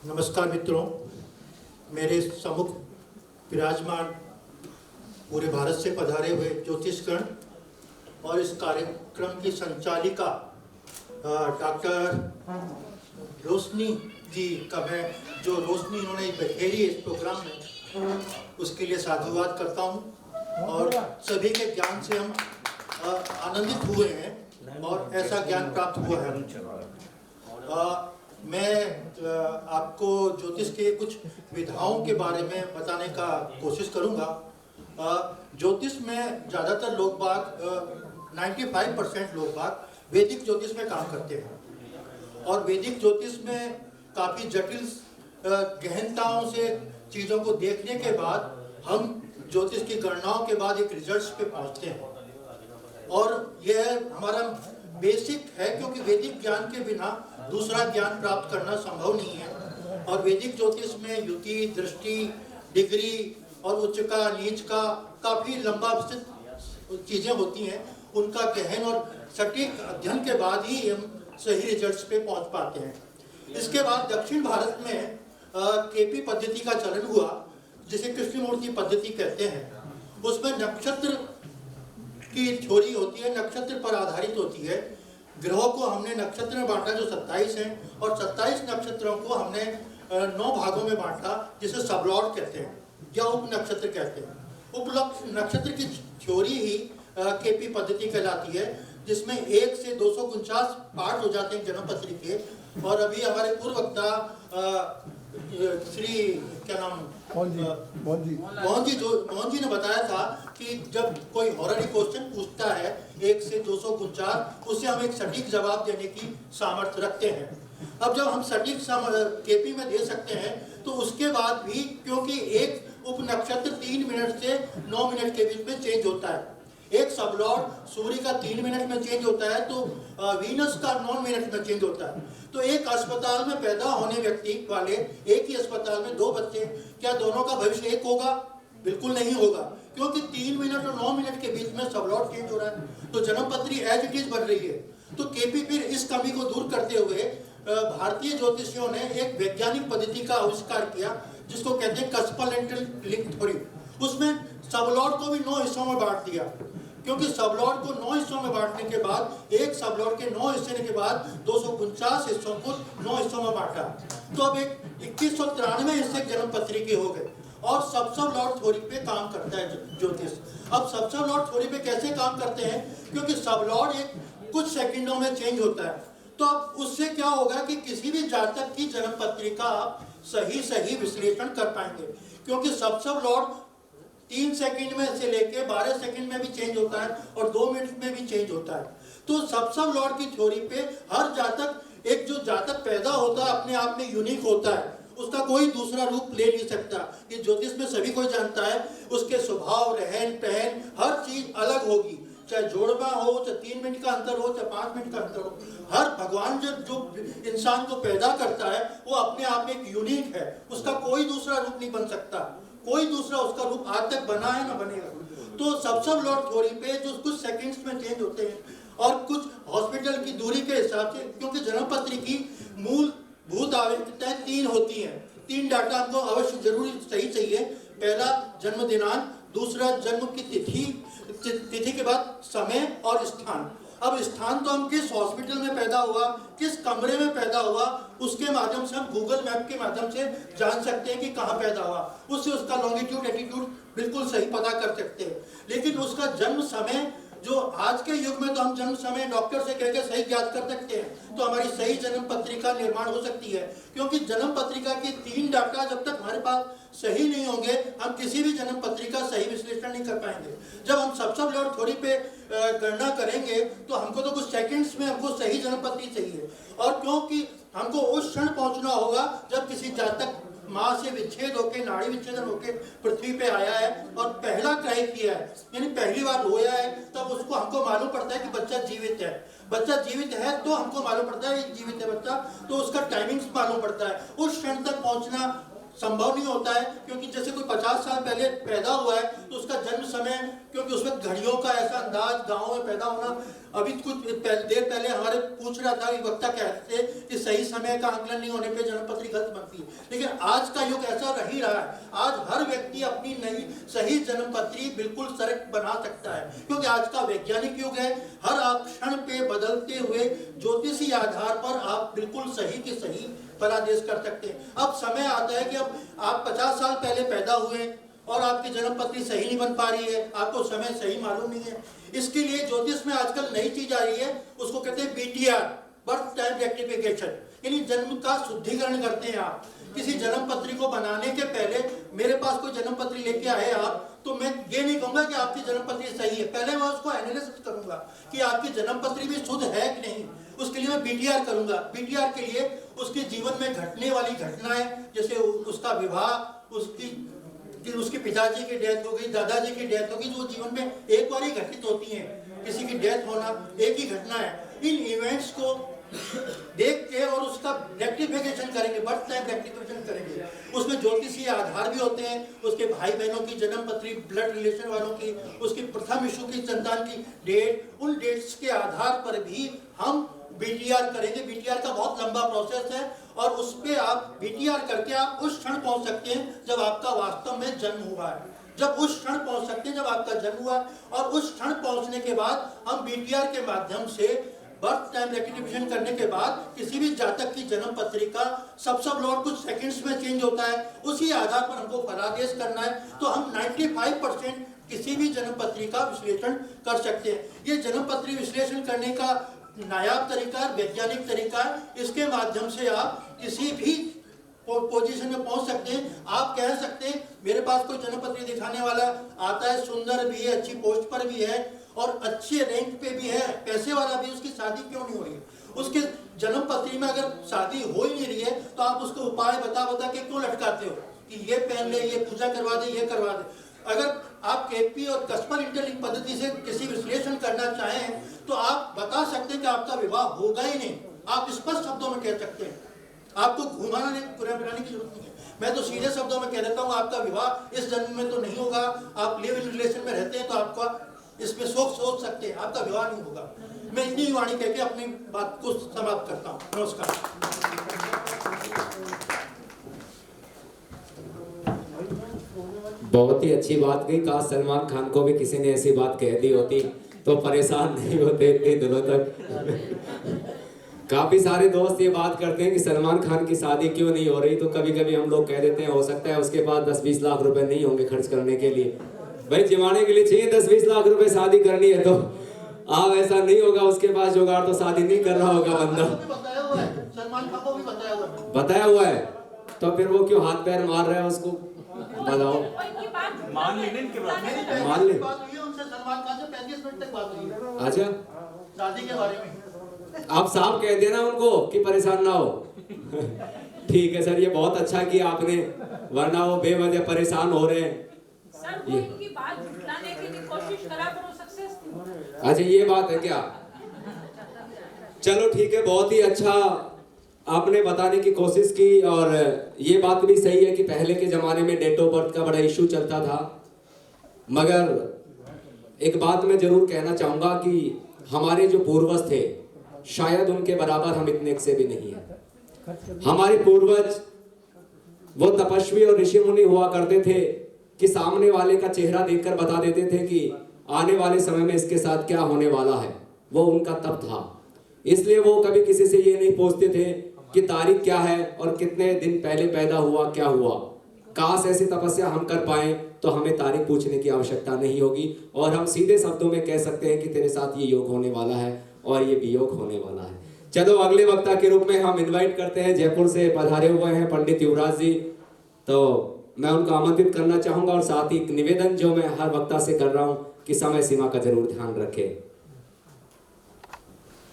नमस्कार मित्रों, मेरे सम्मुख विराजमान पूरे भारत से पधारे हुए ज्योतिषगण और इस कार्यक्रम की संचालिका डॉक्टर रोशनी जी का मैं जो रोशनी इन्होंने बखेरी इस प्रोग्राम में, उसके लिए साधुवाद करता हूँ। और सभी के ज्ञान से हम आनंदित हुए हैं और ऐसा ज्ञान प्राप्त हुआ है। मैं आपको ज्योतिष के कुछ विधाओं के बारे में बताने का कोशिश करूंगा। ज्योतिष में ज़्यादातर लोग बाग 95% लोग बाग वैदिक ज्योतिष में काम करते हैं और वैदिक ज्योतिष में काफ़ी जटिल गहनताओं से चीज़ों को देखने के बाद हम ज्योतिष की गणनाओं के बाद एक रिजल्ट्स पे पहुंचते हैं और यह हमारा बेसिक है, क्योंकि वैदिक ज्ञान के बिना दूसरा ज्ञान प्राप्त करना संभव नहीं है। और वैदिक ज्योतिष में युति, दृष्टि, डिग्री और उच्च का, नीच का काफ़ी लंबा विस्तृत चीज़ें होती हैं। उनका गहन और सटीक अध्ययन के बाद ही हम सही रिजल्ट्स पे पहुंच पाते हैं। इसके बाद दक्षिण भारत में केपी पद्धति का चलन हुआ, जिसे कृष्णमूर्ति पद्धति कहते हैं। उसमें नक्षत्र की थ्योरी होती है, नक्षत्र पर आधारित होती है। ग्रहों को हमने नक्षत्र में बांटा जो 27 हैं, और 27 नक्षत्रों को हमने 9 भागों में बांटा, जिसे सबलॉर्ड कहते हैं या उप नक्षत्र कहते हैं। उप नक्षत्र की थ्योरी ही केपी पद्धति कहलाती है, जिसमें 1 से 249 पार्ट हो जाते हैं जन्मपत्री के। और अभी हमारे पूर्व वक्ता श्री क्या नाम मोहन जी ने बताया था कि जब कोई हॉररी क्वेश्चन पूछता है 1 से 249, उसे हम एक सटीक जवाब देने की सामर्थ्य रखते हैं। अब जब हम सटीक केपी में दे सकते हैं, तो उसके बाद भी क्योंकि एक उप नक्षत्र 3 मिनट से 9 मिनट के बीच में चेंज होता है, एक सबलॉर्ड सूर्य का 3 मिनट में चेंज होता है, तो वीनस का 9 मिनट में चेंज होता है। तो एक अस्पताल में पैदा होने व्यक्ति वाले एक ही अस्पताल में 2 बच्चे, क्या दोनों का भविष्य एक होगा? बिल्कुल नहीं होगा, क्योंकि 3 मिनट और 9 मिनट के बीच में सबलॉर्ड चेंज हो रहा है। तो जन्मपत्री एज इट इज बन रही है। तो केपी फिर इस कमी को दूर करते हुए भारतीय ज्योतिषियों ने एक वैज्ञानिक पद्धति का आविष्कार किया, जिसको कहते हैं कस्पलेंटल लिंक थ्योरी। उसमें सबलॉर्ड को भी 9 हिस्सों में बांट दिया, क्योंकि सबलॉर्ड को 9 हिस्सों में बांटने के बाद, एक सबलॉर्ड के 9 हिस्से के बाद 249 हिस्सों को 9 हिस्सों में बांटा। तो अब एक 2193 हिस्से जन्मपत्री के हो गए और सबलॉर्ड थ्योरी पे काम करता है ज्योतिष। अब सबलॉर्ड थ्योरी पे कैसे काम करते हैं? क्योंकि सबलॉर्ड एक कुछ सेकंडों में चेंज होता है। तो अब उससे क्या होगा कि किसी भी जातक की जन्मपत्री का आप सही विश्लेषण कर पाएंगे, क्योंकि सबलॉर्ड 3 सेकंड में से लेके 12 सेकंड में भी चेंज होता है और 2 मिनट में भी चेंज होता है। तो सबलॉर्ड की थ्योरी पे हर जातक, एक जो जातक पैदा होता है अपने आप में यूनिक होता है, उसका कोई दूसरा रूप ले नहीं सकता। ये ज्योतिष में सभी कोई जानता है, उसके स्वभाव, रहन पहन, हर चीज अलग होगी। चाहे जोड़वा हो, चाहे 3 मिनट का अंतर हो, चाहे 5 मिनट का अंतर हो, हर भगवान जो इंसान को पैदा करता है वो अपने आप में एक यूनिक है। उसका कोई दूसरा रूप नहीं बन सकता, कोई दूसरा उसका रूप आज तक बना है ना बनेगा। तो सबलॉर्ड थ्योरी पे जो कुछ सेकंड्स में चेंज होते हैं और कुछ हॉस्पिटल की दूरी के हिसाब से, क्योंकि जन्मपत्री की मूलभूत आवश्यकताएं 3 होती हैं। 3 डाटा हमको अवश्य जरूरी सही चाहिए। पहला जन्म दिनांक, दूसरा जन्म की तिथि के बाद समय और स्थान। अब स्थान तो हम किस हॉस्पिटल में पैदा हुआ, किस कमरे में पैदा हुआ, उसके माध्यम से हम गूगल मैप के माध्यम से जान सकते हैं कि कहाँ पैदा हुआ। उससे उसका लॉन्गिट्यूड एटीट्यूड बिल्कुल सही पता कर सकते हैं। लेकिन उसका जन्म समय, जो आज के युग में तो हम जन्म समय डॉक्टर से कहकर सही ज्ञात कर सकते हैं, तो हमारी सही जन्म पत्रिका निर्माण हो सकती है। क्योंकि जन्म पत्रिका की 3 डाटा जब तक हमारे पास सही नहीं होंगे, हम किसी भी जन्म पत्रिका सही विश्लेषण नहीं कर पाएंगे। जब हम सबलॉर्ड थ्योरी पे गणना करेंगे, तो हमको तो कुछ सेकंड्स में हमको सही जन्म पत्री चाहिए। और क्योंकि हमको उस क्षण पहुंचना होगा जब किसी जातक माँ से विच्छेद होकर, नाड़ी विच्छेदन होकर पृथ्वी पे आया है और पहला क्राई किया है, यानी पहली बार रोया है, तब उसको हमको मालूम पड़ता है कि बच्चा जीवित है। बच्चा जीवित है तो हमको मालूम पड़ता है जीवित है बच्चा, तो उसका टाइमिंग्स मालूम पड़ता है। उस क्षण तक पहुंचना संभव नहीं होता है, क्योंकि जैसे कोई 50 साल पहले पैदा हुआ है तो उसका जन्म समय, क्योंकि उसमें घड़ियों का ऐसा अंदाज, गाँव में पैदा होना, अभी कुछ देर पहले हमारे पूछ रहा था कि वक्ता कहते थे कि सही समय का आकलन नहीं होने पे जन्मपत्री गलत बनती है, लेकिन आज का युग ऐसा रही रहा है। आज हर व्यक्ति अपनी नई सही जन्मपत्री बिल्कुल करेक्ट बना सकता है, क्योंकि आज का वैज्ञानिक युग है। हर क्षण पे बदलते हुए ज्योतिषी आधार पर आप बिल्कुल सही के सही फलादेश कर सकते हैं। अब समय आता है कि अब आप 50 साल पहले पैदा हुए और आपकी जन्मपत्री सही नहीं बन पा रही है, आपको समय सही मालूम नहीं है। इसके लिए ज्योतिष में आजकल नई चीज आ रही है, उसको कहते हैं BTR, बर्थ टाइम रेक्टिफिकेशन, यानी जन्म का शुद्धिकरण करते हैं आप। किसी जन्मपत्री को बनाने के पहले मेरे पास कोई जन्मपत्री लेके आए आप, तो मैं ये नहीं कहूंगा कि आपकी जन्मपत्री सही है, पहले मैं उसको एनालिसिस करूंगा कि आपकी जन्मपत्री भी शुद्ध है कि नहीं। उसके लिए मैं BTR करूंगा। BTR के लिए उसके जीवन में घटने वाली घटनाएं, जैसे उसका विवाह, उसके पिताजी की डेथ हो गई, दादाजी की डेथ हो गई, जो जीवन में एक बार ही घटित होती हैं, किसी की डेथ होना एक ही घटना है। इन इवेंट्स को देख के और उसका रेक्टिफिकेशन करेंगे, बर्थ टाइम रेक्टिफिकेशन करेंगे। उसमें ज्योतिषीय आधार भी होते हैं, उसके भाई बहनों की जन्मपत्री, ब्लड रिलेशन वालों की, उसकी प्रथम शिशु की संतान की डेट, उन डेट्स के आधार पर भी हम BTR करेंगे। BTR का बहुत लंबा प्रोसेस है और उस पे आप BTR करके आप उस क्षण पहुंच सकते हैं जब आपका वास्तव में जन्म हुआ है, जब उस क्षण पहुंच सकते हैं जब आपका जन्म हुआ, और उस क्षण पहुंचने के बाद हम BTR के माध्यम से बर्थ टाइम रेक्टिफिकेशन करने के बाद किसी भी जातक की जन्म पत्री का सब लॉट कुछ सेकंड्स में चेंज होता है, उसी आधार पर हमको फलादेश करना है। तो हम 95% किसी भी जन्म पत्री का विश्लेषण कर सकते हैं। ये जन्म पत्री विश्लेषण करने का नायाब तरीका, वैज्ञानिक तरीका, इसके माध्यम से आप किसी भी पोजीशन में पहुंच सकते हैं। आप कह सकते हैं मेरे पास कोई जन्मपत्री दिखाने वाला आता है, सुंदर भी है, अच्छी पोस्ट पर भी है और अच्छे रैंक पे भी है, पैसे वाला भी, उसकी शादी क्यों नहीं हो रही है? उसके जन्मपत्री में अगर शादी हो ही नहीं रही है तो आप उसको उपाय बता के क्यों लटकाते हो कि ये पहन ले, ये पूजा करवा दे, ये करवा दे। अगर आप KP और कस्पर इंटरलिंक पद्धति से किसी विश्लेषण करना चाहें तो आप बता सकते हैं कि आपका विवाह होगा ही नहीं। आप स्पष्ट शब्दों में कह सकते हैं, आपको घुमाना नहीं, पुराने की जरूरत नहीं है। मैं तो सीधे शब्दों में कह देता हूँ आपका विवाह इस जन्म में तो नहीं होगा। आप लिव इन रिलेशन में रहते हैं तो आपका इसमें सोच सकते हैं आपका विवाह नहीं होगा। मैं इतनी वाणी कह के अपनी बात को समाप्त करता हूँ। नमस्कार। बहुत ही अच्छी बात कही। काश सलमान खान को भी किसी ने ऐसी बात कह दी होती तो परेशान नहीं होते इतने दिनों तक। काफी सारे दोस्त ये बात करते हैं कि सलमान खान की शादी क्यों नहीं हो रही, तो कभी कभी हम लोग कह देते हैं हो सकता है उसके पास 10-20 लाख रुपए नहीं होंगे खर्च करने के लिए। भाई जमाने के लिए चाहिए 10-20 लाख रुपए, शादी करनी है तो आप ऐसा नहीं होगा उसके पास जुगाड़, तो शादी नहीं कर रहा होगा बंदा। बताया हुआ है तो फिर वो क्यों हाथ पैर मार रहा है उसको? बताओ। मान ले उनसे सलमान खान से 35 मिनट तक बात हुई। अच्छा, शादी के बारे में आप साफ कह देना उनको कि परेशान ना हो। ठीक है सर, ये बहुत अच्छा किया आपने, वरना वो बेवजह परेशान हो रहे हैं। सर, वो इनकी बात झुठलाने की कोशिश करा करो, सक्सेस। अच्छा ये बात है क्या? चलो ठीक है, बहुत ही अच्छा आपने बताने की कोशिश की। और ये बात भी सही है कि पहले के जमाने में डेट ऑफ बर्थ का बड़ा इशू चलता था, मगर एक बात मैं जरूर कहना चाहूंगा कि हमारे जो पूर्वज थे शायद उनके बराबर हम इतने से भी नहीं है। हमारे पूर्वज वो तपस्वी और ऋषि मुनि हुआ करते थे कि सामने वाले का चेहरा देखकर बता देते थे कि आने वाले समय में इसके साथ क्या होने वाला है। वो उनका तप था, इसलिए वो कभी किसी से ये नहीं पूछते थे कि तारीख क्या है और कितने दिन पहले पैदा हुआ, क्या हुआ। काश ऐसी तपस्या हम कर पाए तो हमें तारीख पूछने की आवश्यकता नहीं होगी और हम सीधे शब्दों में कह सकते हैं कि तेरे साथ ये योग होने वाला है और ये वियोग होने वाला है। चलो अगले वक्ता के रूप में हम इनवाइट करते हैं, जयपुर से पधारे हुए हैं पंडित युवराज जी, तो मैं उनको आमंत्रित करना चाहूंगा। और साथ ही निवेदन जो मैं हर वक्ता से कर रहा हूं कि समय सीमा का जरूर ध्यान रखें।